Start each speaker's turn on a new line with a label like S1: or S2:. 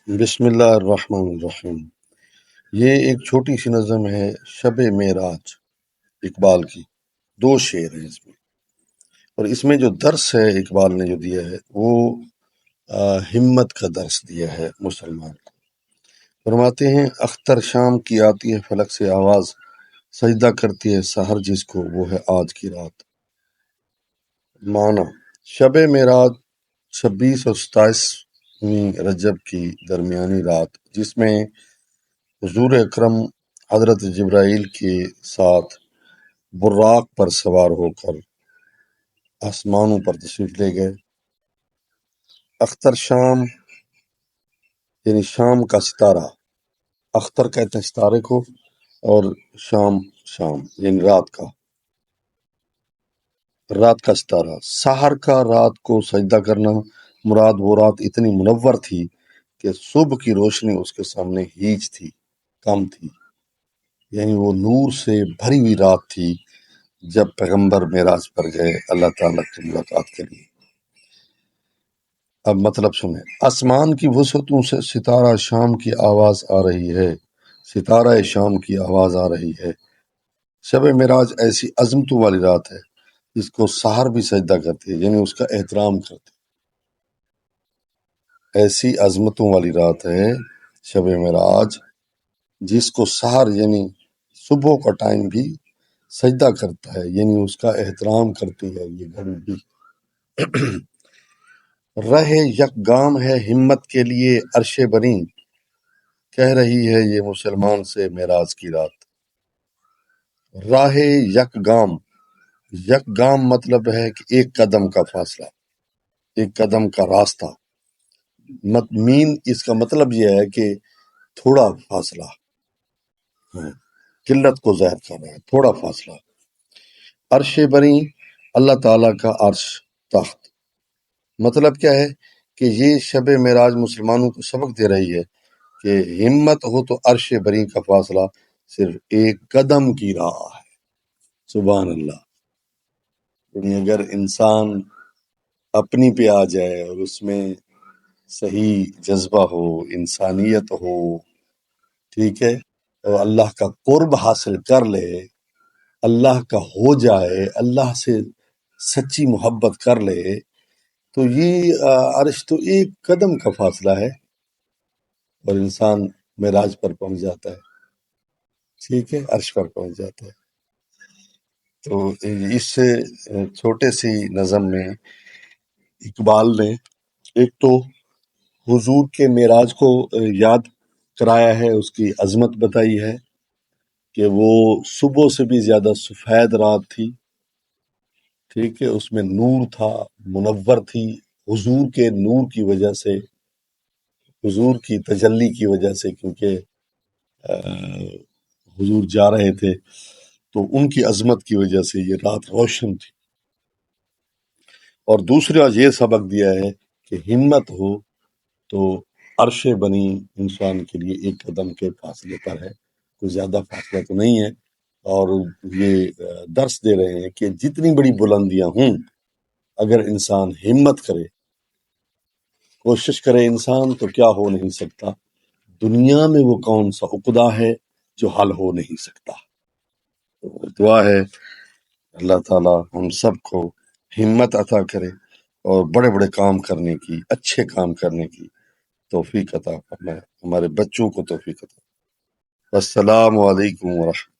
S1: بسم اللہ الرحمن الرحیم۔ یہ ایک چھوٹی سی نظم ہے شب معراج اقبال کی، 2 شعر ہیں اس میں، اور اس میں جو درس ہے اقبال نے جو دیا ہے وہ ہمت کا درس دیا ہے مسلمان کو۔ فرماتے ہیں اختر شام کی آتی ہے فلک سے آواز، سجدہ کرتی ہے سحر جس کو وہ ہے آج کی رات۔ معنی: شب معراج 26 اور 27ویں رجب کی درمیانی رات، جس میں حضور اکرم حضرت جبرائیل کے ساتھ براق پر سوار ہو کر آسمانوں پر تشریف لے گئے۔ اختر شام یعنی شام کا ستارہ، اختر کہتے ہیں ستارے کو، اور شام یعنی رات کا ستارہ۔ سحر کا رات کو سجدہ کرنا، مراد وہ رات اتنی منور تھی کہ صبح کی روشنی اس کے سامنے ہیج تھی، کم تھی، یعنی وہ نور سے بھری ہوئی رات تھی جب پیغمبر معراج پر گئے اللہ تعالیٰ کی ملاقات کے لیے۔ اب مطلب سنیں، آسمان کی وسعتوں سے ستارہ شام کی آواز آ رہی ہے، ستارہ شام کی آواز آ رہی ہے۔ شب معراج ایسی عظمتوں والی رات ہے جس کو سحر بھی سجدہ کرتی ہے، یعنی اس کا احترام کرتی ہے۔ ایسی عظمتوں والی رات ہے شب معراج جس کو سحر یعنی صبح کا ٹائم بھی سجدہ کرتا ہے، یعنی اس کا احترام کرتی ہے یہ گھڑی بھی۔ رہ یک گام ہے ہمت کے لیے عرش بنی، کہہ رہی ہے یہ مسلمان سے معراج کی رات۔ راہ یک گام مطلب ہے کہ ایک قدم کا فاصلہ، ایک قدم کا راستہ۔ مین اس کا مطلب یہ ہے کہ تھوڑا فاصلہ، قلت کو ظاہر کر رہا ہے، تھوڑا فاصلہ۔ عرش بنی اللہ تعالیٰ کا عرش، تخت۔ مطلب کیا ہے کہ یہ شب معراج مسلمانوں کو سبق دے رہی ہے کہ ہمت ہو تو عرش بری کا فاصلہ صرف ایک قدم کی راہ ہے۔ سبحان اللہ۔ یعنی اگر انسان اپنی پہ آ جائے اور اس میں صحیح جذبہ ہو، انسانیت ہو، ٹھیک ہے، اور اللہ کا قرب حاصل کر لے، اللہ کا ہو جائے، اللہ سے سچی محبت کر لے، تو یہ عرش تو ایک قدم کا فاصلہ ہے اور انسان معراج پر پہنچ جاتا ہے، ٹھیک ہے، عرش پر پہنچ جاتا ہے۔ تو اس سے چھوٹے سی نظم میں اقبال نے ایک تو حضور کے معراج کو یاد کرایا ہے، اس کی عظمت بتائی ہے کہ وہ صبح سے بھی زیادہ سفید رات تھی، ٹھیک ہے، اس میں نور تھا، منور تھی، حضور کے نور کی وجہ سے، حضور کی تجلی کی وجہ سے، کیونکہ حضور جا رہے تھے تو ان کی عظمت کی وجہ سے یہ رات روشن تھی۔ اور دوسرا یہ سبق دیا ہے کہ ہمت ہو تو عرش بنی انسان کے لیے ایک قدم کے فاصلے پر ہے، کوئی زیادہ فاصلہ تو نہیں ہے۔ اور یہ درس دے رہے ہیں کہ جتنی بڑی بلندیاں ہوں، اگر انسان ہمت کرے، کوشش کرے انسان، تو کیا ہو نہیں سکتا۔ دنیا میں وہ کون سا عقدہ ہے جو حل ہو نہیں سکتا۔ دعا ہے اللہ تعالیٰ ہم سب کو ہمت عطا کرے اور بڑے بڑے کام کرنے کی، اچھے کام کرنے کی توفیق عطا فرمائے، ہمارے بچوں کو توفیق عطا۔ السلام علیکم ورحمۃ اللہ۔